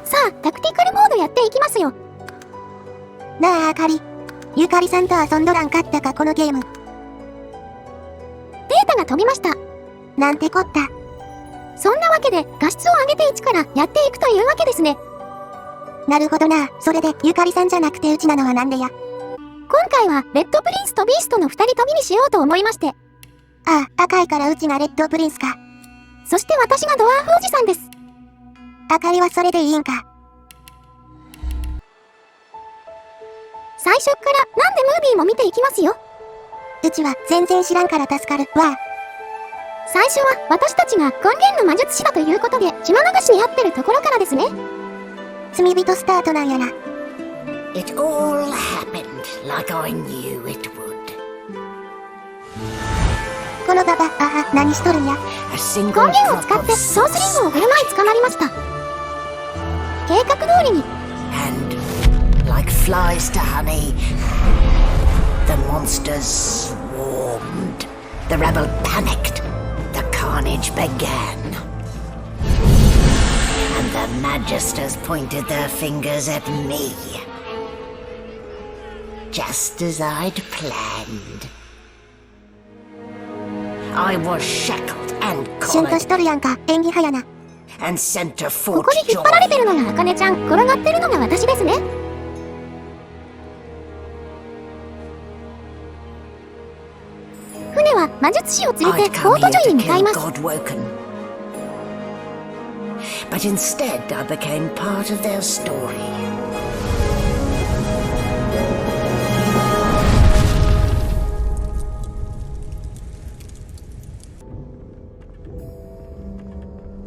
さあ、タクティカルモードやっていきますよ。なあ、あかり。ゆかりさんと遊んどらんかったか、このゲーム。データが飛びました。なんてこった。そんなわけで、画質を上げて1からやっていくというわけですね。なるほどな。それで、ゆかりさんじゃなくてうちなのはなんでや。今回は、レッドプリンスとビーストの2人飛びにしようと思いまして。ああ、赤いからうちがレッドプリンスか。そして私がドワーフおじさんです。あかりはそれでいいんか。最初っから何でムービーも見ていきますよ。うちは全然知らんから助かるわ。最初は私たちが根源の魔術師だということで島流しに合ってるところからですね。罪人スタートなんやな。It all happened like I knew it would. このババ、何しとるんや。根源を使ってソースリングを振る舞い捕まりました。計画通りに。And like flies to honey, the monsters swarmed. The rebel panicked. The carnage began. And the magisters pointed their fingers at me. Just as I'd planned. I was shackled and シュンとし collared とるやんか、演技派やな。 and sent to こ Fort こに引っ張られて Joy. るのがアカネちゃん、転がってるのが私ですね。船は魔術師を連れ I'd てフォ come ート here ジョイ to に向かい kill ます。 Godwoken. But instead I became part of their story.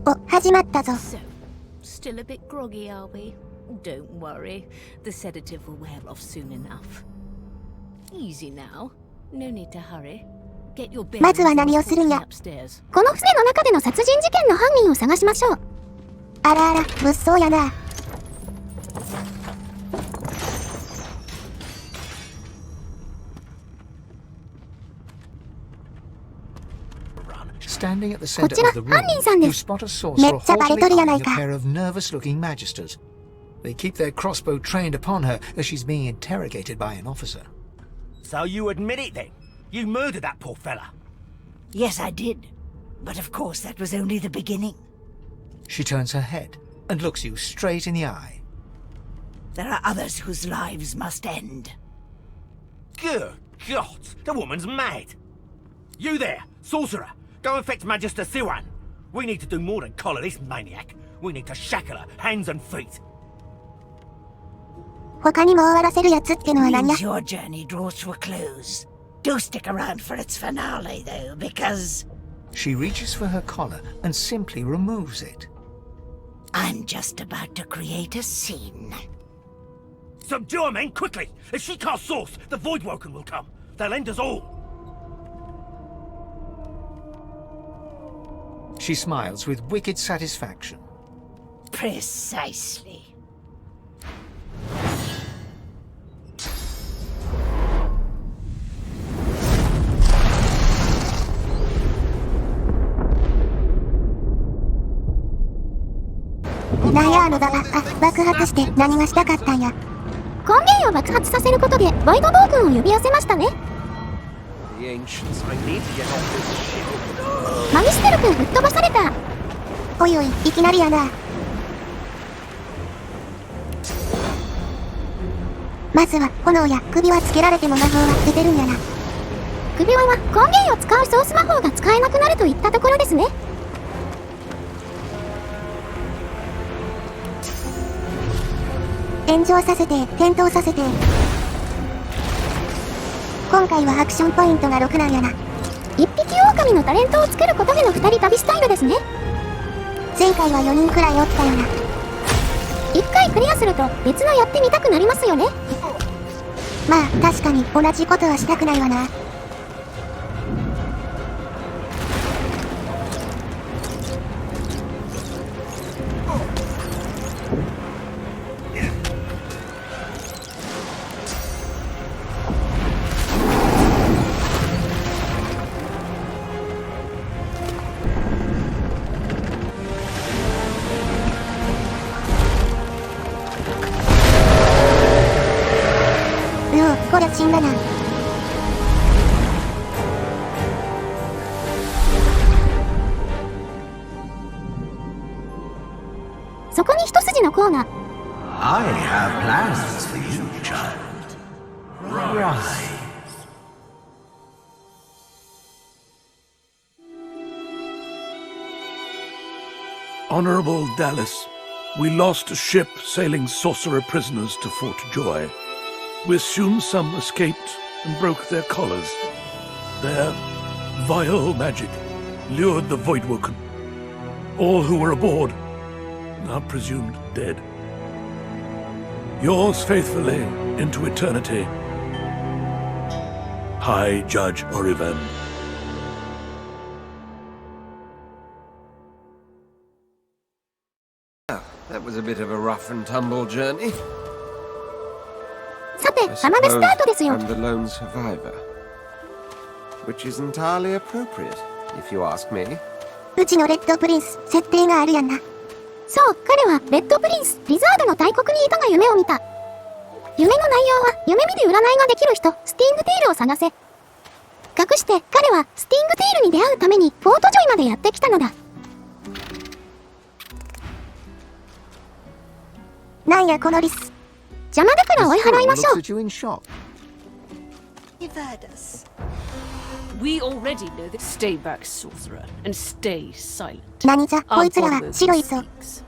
Oh, 始まったぞ。 So, still a bit groggy, are we? Don't worry. The sedative will wear off soon enough. Easy now. No need to hurry. Get your まずは何をするんや。 upstairs. この船の中での殺人事件の犯人を探しましょう。あらあら、物騒やな。Standing at the center Kochira, of the room, Hanninさんです you spot a sorcerer Mecca haughtily baretori ya eyeing nai a ka. pair of nervous-looking magisters. They keep their crossbow trained upon her as she's being interrogated by an officer. So you admit it then? You murdered that poor fella? Yes, I did. But of course that was only the beginning. She turns her head and looks you straight in the eye. There are others whose lives must end. Good God, the woman's mad. You there, sorcerer, go and fetch Magister Siwan. We need to do more than collar this maniac. We need to shackle her, hands and feet. 他にも終わらせるやつってのは何や。 Means your journey draws to a close. Do stick around for its finale, though, because She reaches for her collar and simply removes it. I'm just about to create a scene. Subdue her, men, quickly! If she casts source, the Voidwoken will come. They'll end us all. She smiles with wicked satisfaction. Precisely. Naya なんやあのババ、爆発して何がしたかったんや。根源を爆発させることでボイド暴君を呼び寄せましたね。 The ancients, I need to get off this ship. マギステル君吹っ飛ばされた。おいおい、いきなりやな。まずは炎や首輪つけられても魔法は出てるんやな。首輪は根源を使うソース魔法が使えなくなるといったところですね。炎上させて、転倒させて。今回はアクションポイントが6なんやな。一匹狼のタレントを作ることでの2人旅スタイルですね。前回は4人くらいおったよな。1回クリアすると別のやってみたくなりますよね。まあ確かに同じことはしたくないわな。こりゃ死んだな。そこに一筋の甲が。 I have plans for you, child. Rise. Honorable Dallas, we lost a ship sailing sorcerer prisoners to Fort Joy. We assume some escaped and broke their collars. Their vile magic lured the Voidwoken. All who were aboard are presumed dead. Yours faithfully into eternity, High Judge Orivan. That was a bit of a rough and tumble journey. さて、 I 浜辺スタートですよ。 I'm the lone survivor. Which is entirely appropriate, if you ask me. うちのレッドプリンス、設定があるやんな。そう、彼はレッドプリンス、リザードの大国にいたが夢を見た。夢の内容は、夢見で占いができる人、スティングテールを探せ。隠して、彼はスティングテールに出会うためにフォートジョイまでやってきたのだ。なんやこのリス。邪魔だから追い払いましょう。 Looks at you in shock. You've heard us. We already know that. Stay back, sorcerer, and stay silent. 何じゃ、こ Our いつら god は will 白いぞ。 speaks.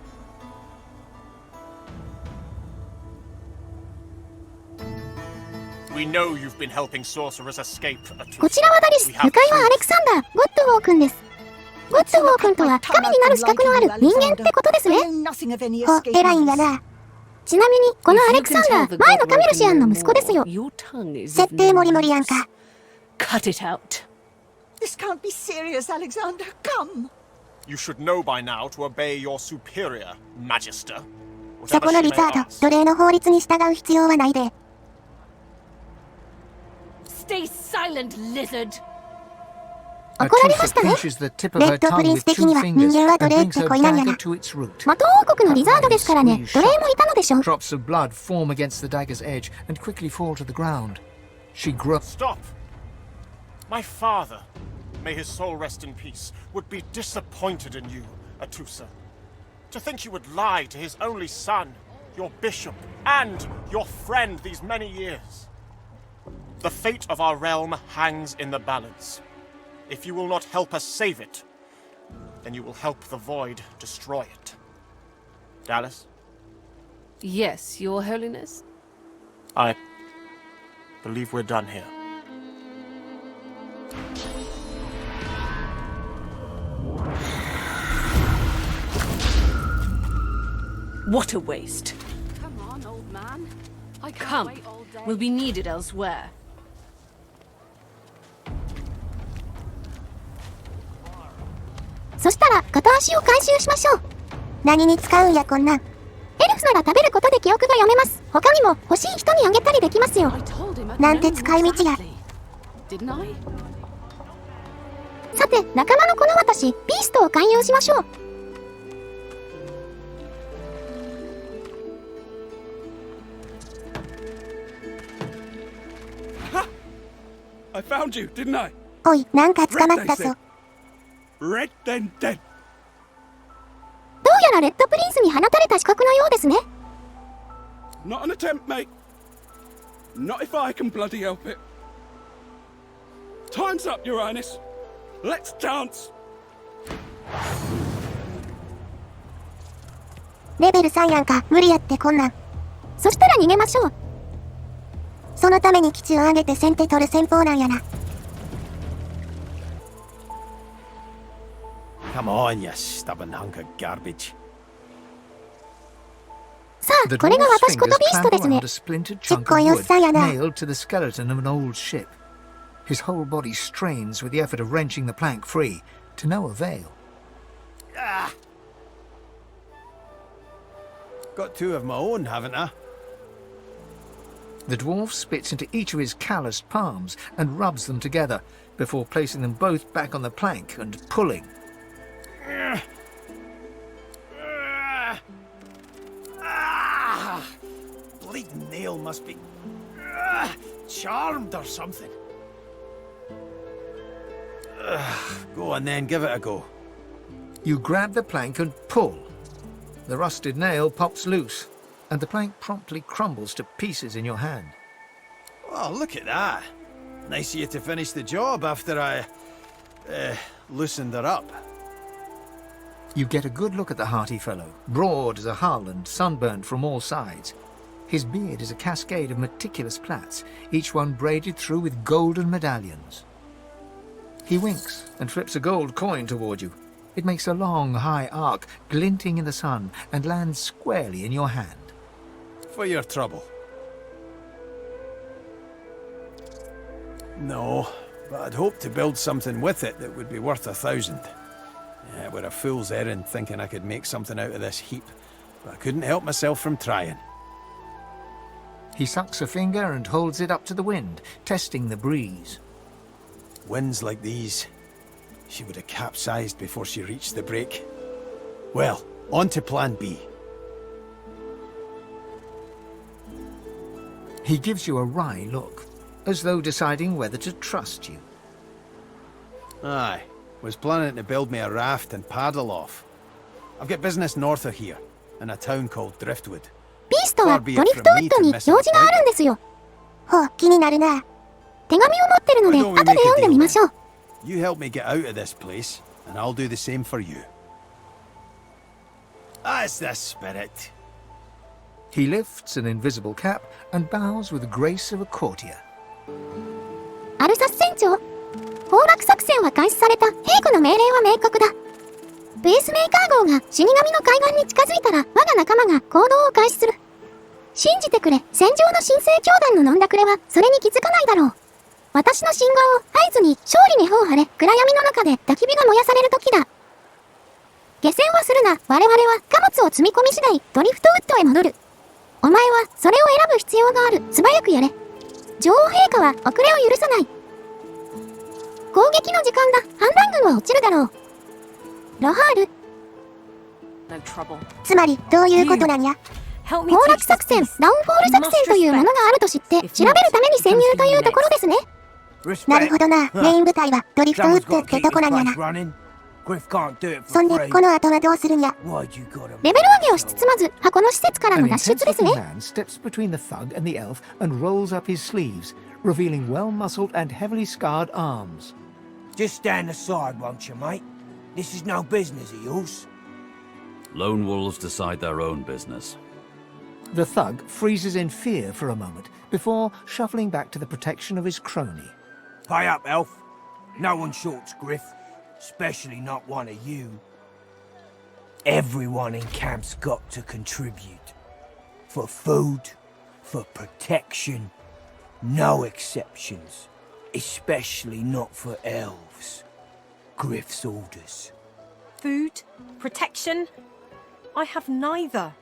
We know you've been helping sorcerers escape. こちらはダリス、向かいはアレクサンダー、ゴッドウォー君です。ゴッドウォー君とは神になる資格のある人間ってことですね。 Nothing of any ほ、 escape. 偉いんやな。ちなみに、このア If レ you ク can サン tell ダ the ー、前の god カミルシアンの will 息子ですよ。 Your tongue is 設定モリモリやんか。 Cut it out. This can't be serious, Alexander. Come. You should know by now to obey your superior, Magister. そこのリザード、奴隷の法律に従う必要はないで。 Stay silent, lizard. A 怒られ tooth まし that たね。 pinches the tip of her レッドプリ tongue ン with ス的 two には fingers 人間は奴 and 隷っ brings て her 恋なんや dagger な。 to its root. 魔党王国のリザードですからね、奴隷もいたのでしょう。 Drops of blood form against the dagger's edge and quickly fall to the ground. She grows. Stop! My father, may his soul rest in peace, would be disappointed in you, Atusa. To think you would lie to his only son, your bishop, and your friend these many years. The fate of our realm hangs in the balance. If you will not help us save it, then you will help the void destroy it. Dallas? Yes, Your Holiness. I believe we're done here. What a waste. Come on, old man. I can't Come. wait all day. We'll be needed elsewhere. そしたら、片足を回収しましょう。何に使うんやこんなん。エルフなら食べることで記憶が読めます。他にも欲しい人にあげたりできますよ。 I told him I'd なんて known 使い道や。 exactly. Didn't I? さて、仲間のこの私、ビーストを勧誘しましょう。 I found you, didn't I? おい、なんか捕まったぞ。 Red then dead. どうやらレッドプリンスに放たれた資格のようですね。 Not an attempt, mate. Not if I can bloody help it. Time's up, Your Highness. Let's dance. レベル3やんか、無理やってこんなん。そしたら逃げましょう。そのために基地を上げて先手取る戦法なんやな。 Come on, you stubborn hunk of garbage. さあ、 The これが dwarf's 私こと fingers ビースト clamber ですね around a。splintered ちっ chunk こ of いおっ wood さんやな。 nailed to the skeleton of an old ship. His whole body strains with the effort of wrenching the plank free, to no avail. Got two of my own, haven't I? The dwarf spits into each of his calloused palms and rubs them together before placing them both back on the plank and pulling. Bleeding nail must be charmed or something. Go on then, give it a go. You grab the plank and pull. The rusted nail pops loose, and the plank promptly crumbles to pieces in your hand. Oh, look at that. Nice of you to finish the job after I, loosened her up. You get a good look at the hearty fellow, broad as a hull and sunburnt from all sides. His beard is a cascade of meticulous plaits, each one braided through with golden medallions. He winks and flips a gold coin toward you. It makes a long, high arc, glinting in the sun, and lands squarely in your hand. For your trouble. No, but I'd hoped to build something with it that would be worth 1,000. Yeah, we're a fool's errand thinking I could make something out of this heap, but I couldn't help myself from trying. He sucks a finger and holds it up to the wind, testing the breeze. Winds like these, she would have capsized before she reached the break. Well, on to plan B. He gives you a wry look, as though deciding whether to trust you. Aye, was planning to build me a raft and paddle off. I've got business north of here, in a town called Driftwood. ビーストはドリフトウッドに用事があるんですよ。ほう、気になるな。手紙を持ってるので、後で読んでみましょう。You help me get out of this place, and I'll do the same for you. That's the spirit. He lifts an invisible cap and bows with the grace of a courtier. アルサス船長、崩落作戦は開始された。陛下の命令は明確だ。ペースメーカー号が死神の海岸に近づいたら、我が仲間が行動を開始する。信じてくれ、戦場の新生教団の飲んだくれは、それに気づかないだろう。私の信号を合図に勝利に帆を張れ、暗闇の中で焚き火が燃やされる時だ。下船はするな、我々は貨物を積み込み次第、ドリフトウッドへ戻る。お前は、それを選ぶ必要がある。素早くやれ。女王陛下は遅れを許さない。攻撃の時間だ。反乱軍は落ちるだろう。ロハール。No trouble. つまり、どういうことなんや。崩落作戦、ダウンフォール作戦というものがあると知って、調べるために潜入というところですね。なるほどな。メイン部隊はドリフトウッドってとこなんやな。そんで、この後はどうするんや。レベル上げをしつつまず、箱の施設からの An 脱出ですね。 intense-looking man steps between the thug and the elf and rolls up his sleeves, revealing well-muscled and heavily scarred arms. Just stand aside, won't you, mate? This is no business of yours. Lone wolves decide their own business. The thug freezes in fear for a moment before shuffling back to the protection of his crony. Pay up, elf. No one shorts Griff, especially not one of you. Everyone in camp's got to contribute. For food, for protection, no exceptions. Especially not for elves. Griff's orders. Food? Protection? I have neither.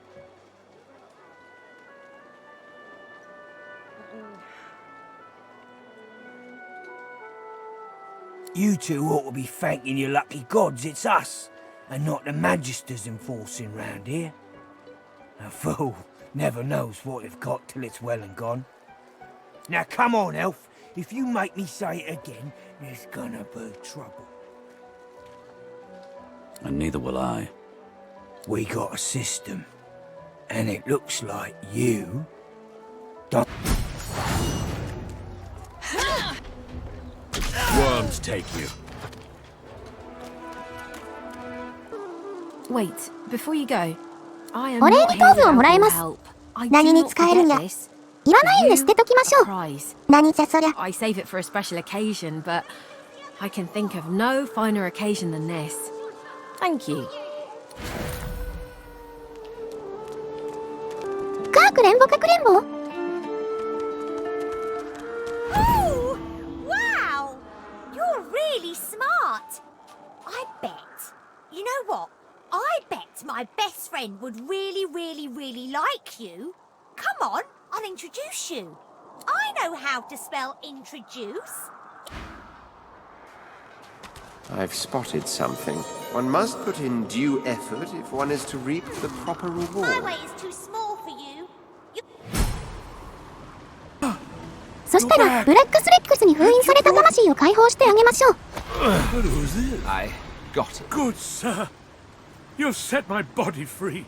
You two ought to be thanking your lucky gods it's us, and not the Magisters enforcing round here. A fool never knows what they've got till it's well and gone. Now come on, elf. If you make me say it again, there's gonna be trouble. And neither will I. We got a system, and it looks like you don't... Worms take you. Wait, before you go, I am お礼 not に豆腐を here もらえ for ます。 help. I do 何に not 使えるんや。 forget this. いらないんで捨てときましょう。 Prize. 何じゃそりゃ。 I save it for a special occasion, but I can think of no finer occasion than this. Thank you. カークレンボかくれんぼ Oh! Wow! You're really smart. I bet. You know what? I bet my best friend would really like you. Come on, I'll introduce you. I know how to spell introduce. I've spotted something. One must put in due effort if one is to reap the proper My reward. way is too small for you. そしたら、ブラックスレックスに封印された魂を解放してあげましょう。I got it. Good sir. You've set my body free.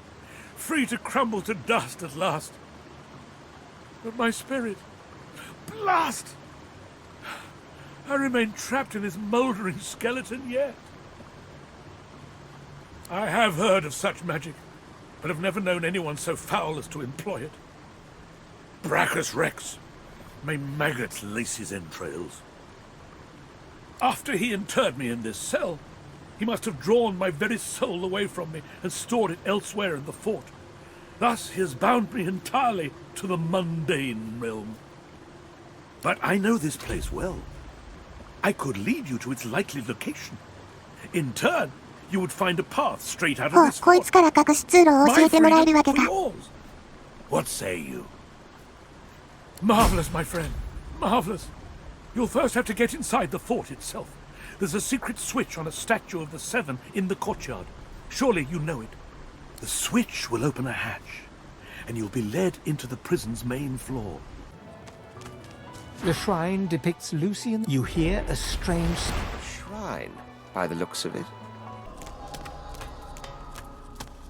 Free to crumble to dust at last. But my spirit... Blast! I remain trapped in this mouldering skeleton yet. I have heard of such magic, but have never known anyone so foul as to employ it. Brachus Rex. May maggots lace his entrails. After he interred me in this cell, he must have drawn my very soul away from me and stored it elsewhere in the fort. Thus he has bound me entirely to the mundane realm. But I know this place well. I could lead you to its likely location. In turn, you would find a path straight out of this こいつから隠し通路を教えてもらえるわけか。 What say you? Marvelous, my friend. Marvelous. You'll first have to get inside the fort itself. There's a secret switch on a statue of the Seven in the courtyard. Surely you know it. The switch will open a hatch, and you'll be led into the prison's main floor. The shrine depicts Lucy and you hear a strange... Shrine, by the looks of it.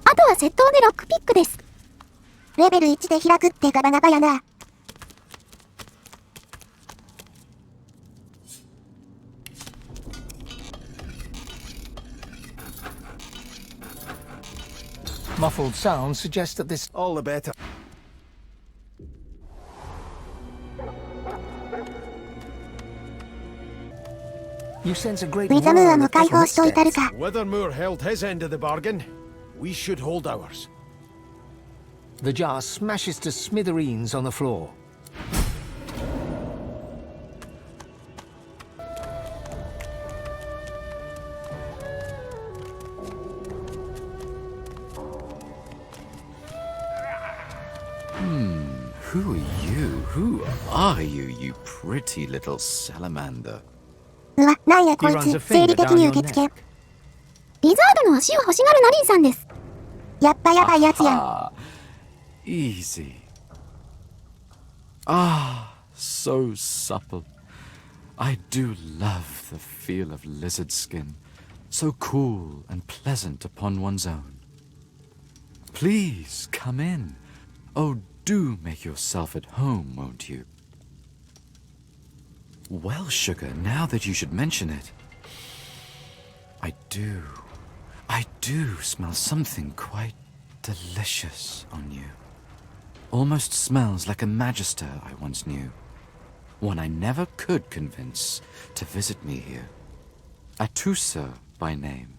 あとは窃盗でロックピックです。レベル1で開くってガバナバやな。Muffled sounds suggest that this... All the better. You sense a great ウィザムーアも解放しといたるか。 Withermoor held his end of the bargain. We should hold ours. The jar smashes to smithereens on the floor. Who are you? Who are you, you pretty little salamander? うわ、なんやこいつ、生理的に受付。リザードの足を欲しがるナリンさんです。やっぱやばいやつやん。Ah, easy. Ah, so supple. I do love the feel of lizard skin. So cool and pleasant upon one's own. Please come in. Oh, do make yourself at home, won't you? Well, Sugar, now that you should mention it, I do smell something quite delicious on you. Almost smells like a magister I once knew. One I never could convince to visit me here. Atusa by name.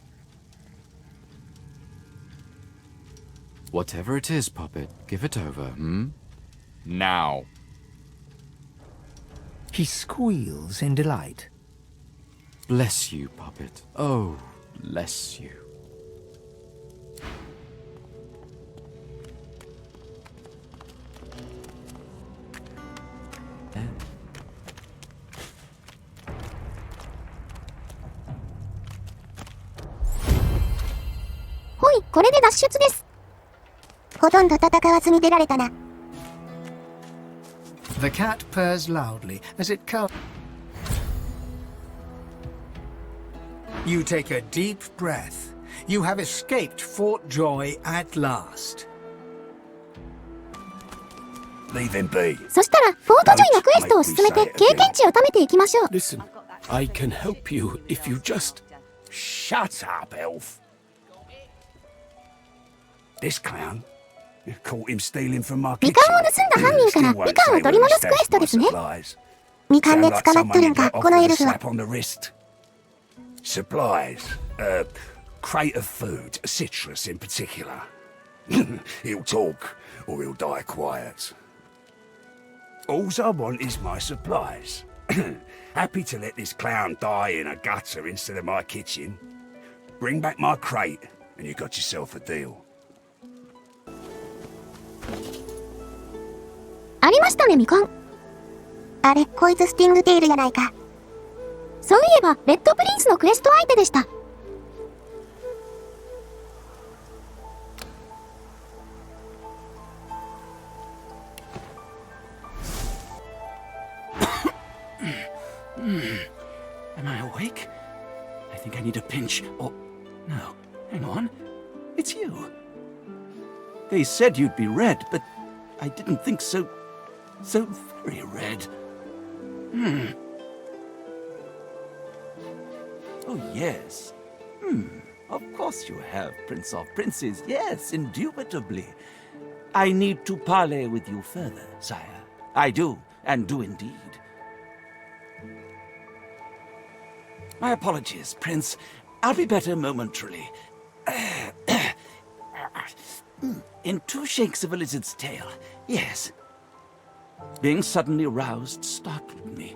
Whatever it is, Poppet, give it over, Now. He squeals in delight. Bless you, Poppet. Oh, bless you. Hoi, ほい、これで脱出です。ほとんど戦わずに出られたな。The cat purrs loudly as it comes. You take a deep breath. You have escaped Fort Joy at last. Leave him be. そしたら、フォートジョイのクエストを進めて、経験値を貯めていきましょう。Listen, I can help you if you just... Shut up, elf. This clown? You caught him stealing from my kitchen. みかんを盗んだ犯人からみかんを取り戻すクエストですね。みかんで捕まっとるんか、このエルフは。Supplies. Crate of food, citrus in particular. He'll talk, or he'll die quiet. All I want is my supplies. Happy to let this clown die in a gutter instead of my kitchen. Bring back my crate, and you got yourself a deal. ありましたね、みかん。あれ、こいつスティングテールやないか。そういえば、レッドプリンスのクエスト相手でした。French, or... No, hang on. It's you. They said you'd be red, but I didn't think so very red. Oh, yes. Of course you have, Prince of Princes. Yes, indubitably. I need to parley with you further, sire. I do, and do indeed. My apologies, Prince. I'll be better momentarily. In 2 shakes of a lizard's tail, yes. Being suddenly roused startled me.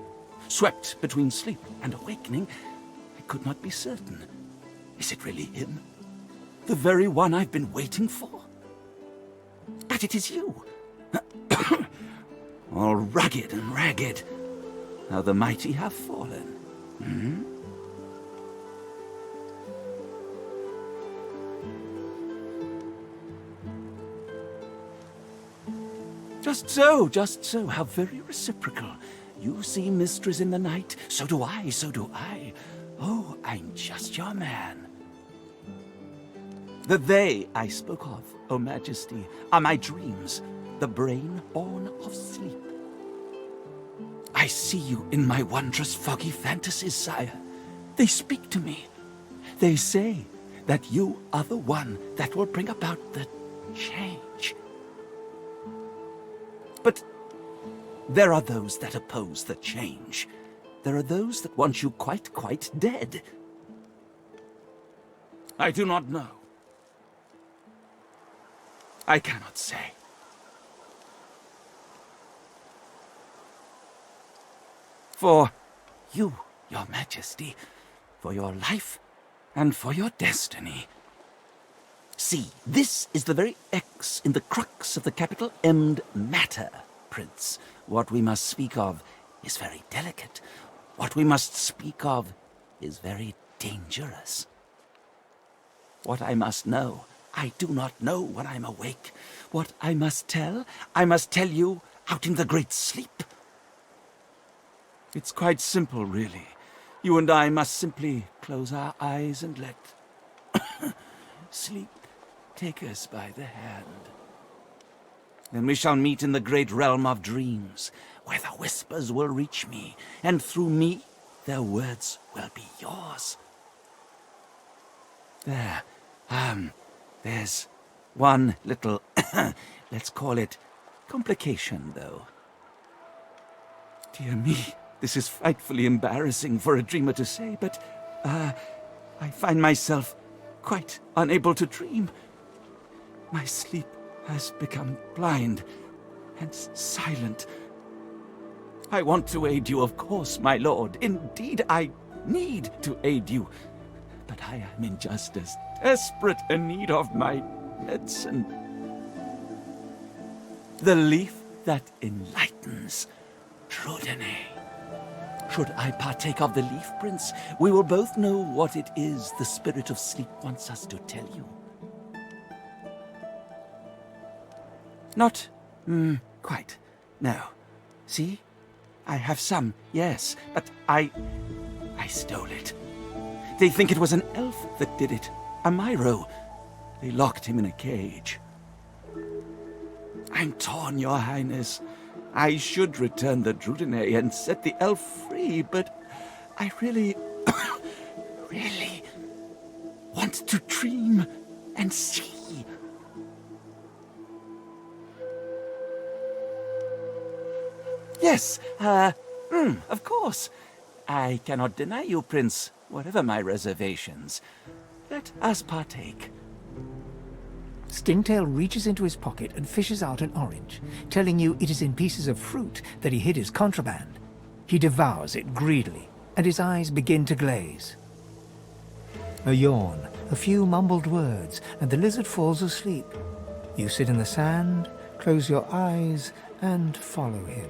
Swept between sleep and awakening, I could not be certain. Is it really him? The very one I've been waiting for? But it is you. All rugged and ragged. How the mighty have fallen. Just so, how very reciprocal. You see mysteries in the night, so do I. Oh, I'm just your man. The they I spoke of, O Majesty, are my dreams, the brain born of sleep. I see you in my wondrous foggy fantasies, sire. They speak to me. They say that you are the one that will bring about the change. But there are those that oppose the change. There are those that want you quite dead. I do not know. I cannot say. For you, your Majesty, for your life, and for your destiny. See, this is the very X in the crux of the capital M'd matter, Prince. What we must speak of is very delicate. What we must speak of is very dangerous. What I must know, I do not know when I'm awake. What I must tell you out in the great sleep. It's quite simple, really. You and I must simply close our eyes and let sleep take us by the hand. Then we shall meet in the great realm of dreams, where the whispers will reach me, and through me their words will be yours. There's one little, let's call it, complication, though. Dear me, this is frightfully embarrassing for a dreamer to say, but, I find myself quite unable to dream. My sleep has become blind and silent. I want to aid you, of course, my lord. Indeed, I need to aid you. But I am in just as desperate a need of my medicine. The leaf that enlightens. Trudene. Should I partake of the leaf, Prince, we will both know what it is the spirit of sleep wants us to tell you. Not, quite. No. See? I have some, yes, but I stole it. They think it was an elf that did it. A Myro. They locked him in a cage. I'm torn, Your Highness. I should return the Drudene and set the elf free, but I really, really want to dream and see. Yes, of course. I cannot deny you, Prince, whatever my reservations. Let us partake. Stingtail reaches into his pocket and fishes out an orange, telling you it is in pieces of fruit that he hid his contraband. He devours it greedily, and his eyes begin to glaze. A yawn, a few mumbled words, and the lizard falls asleep. You sit in the sand, close your eyes, and follow him.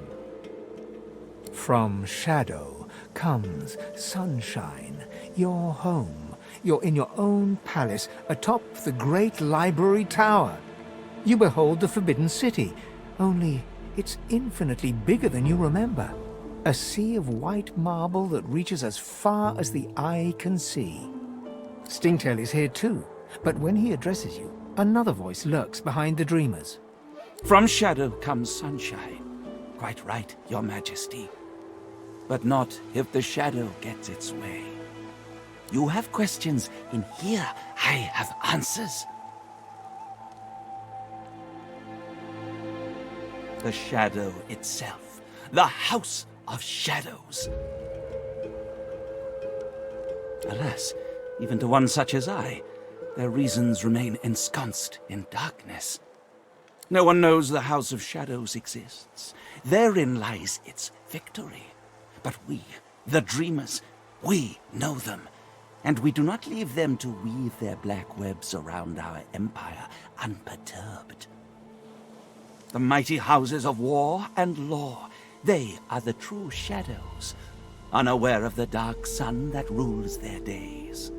From shadow comes sunshine, your home. You're in your own palace, atop the great library tower. You behold the Forbidden City, only it's infinitely bigger than you remember. A sea of white marble that reaches as far as the eye can see. Stingtail is here too, but when he addresses you, another voice lurks behind the dreamers. From shadow comes sunshine. Quite right, Your Majesty. But not if the shadow gets its way. You have questions, in here I have answers. The shadow itself. The House of Shadows. Alas, even to one such as I, their reasons remain ensconced in darkness. No one knows the House of Shadows exists. Therein lies its victory. But we, the Dreamers, we know them. And we do not leave them to weave their black webs around our empire unperturbed. The mighty houses of war and law, they are the true shadows, unaware of the dark sun that rules their days.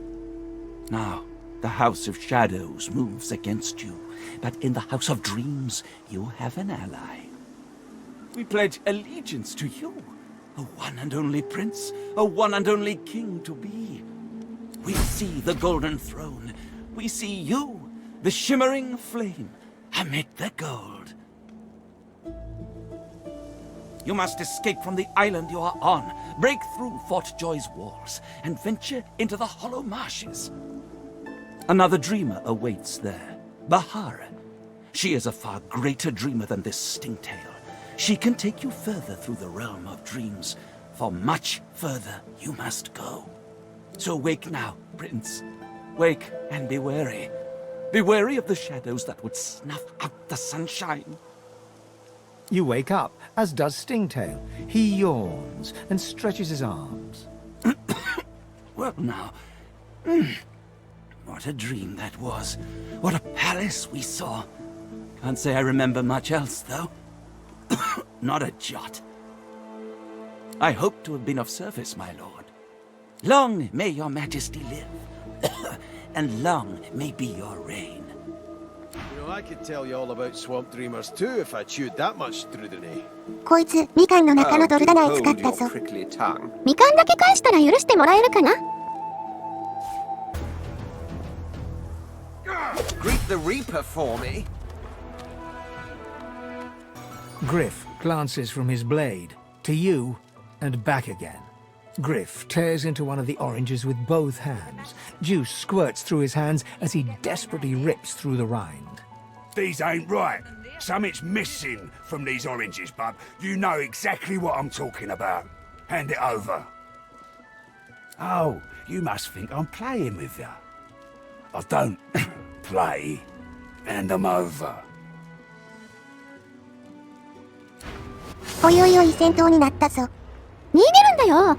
Now, the House of Shadows moves against you, but in the House of Dreams, you have an ally. We pledge allegiance to you, a one and only prince, a one and only king to be. We see the golden throne. We see you, the shimmering flame, amid the gold. You must escape from the island you are on, break through Fort Joy's walls, and venture into the hollow marshes. Another dreamer awaits there, Bahara. She is a far greater dreamer than this Stingtail. She can take you further through the realm of dreams, for much further you must go. So wake now, Prince. Wake and be wary. Be wary of the shadows that would snuff out the sunshine. You wake up, as does Stingtail. He yawns and stretches his arms. Well now, what a dream that was. What a palace we saw. Can't say I remember much else, though. Not a jot. I hope to have been of service, my lord. Long may your majesty live, and long may be your reign. You know, I could tell you all about swamp dreamers too if I chewed that much through the day. こいつ、みかんの中のドルダナイ使 Hold った your ぞ。 prickly tongue. みかんだけ返したら許してもらえるかな？ Greet the Reaper for me. Griff glances from his blade to you and back again. Griff tears into one of the oranges with both hands. Juice squirts through his hands as he desperately rips through the rind. These ain't right. Something's missing from these oranges, bub. You know exactly what I'm talking about. Hand it over. Oh, you must think I'm playing with you. I don't play. Hand them over. おいおいおい、戦闘になったぞ。逃げるんだよ。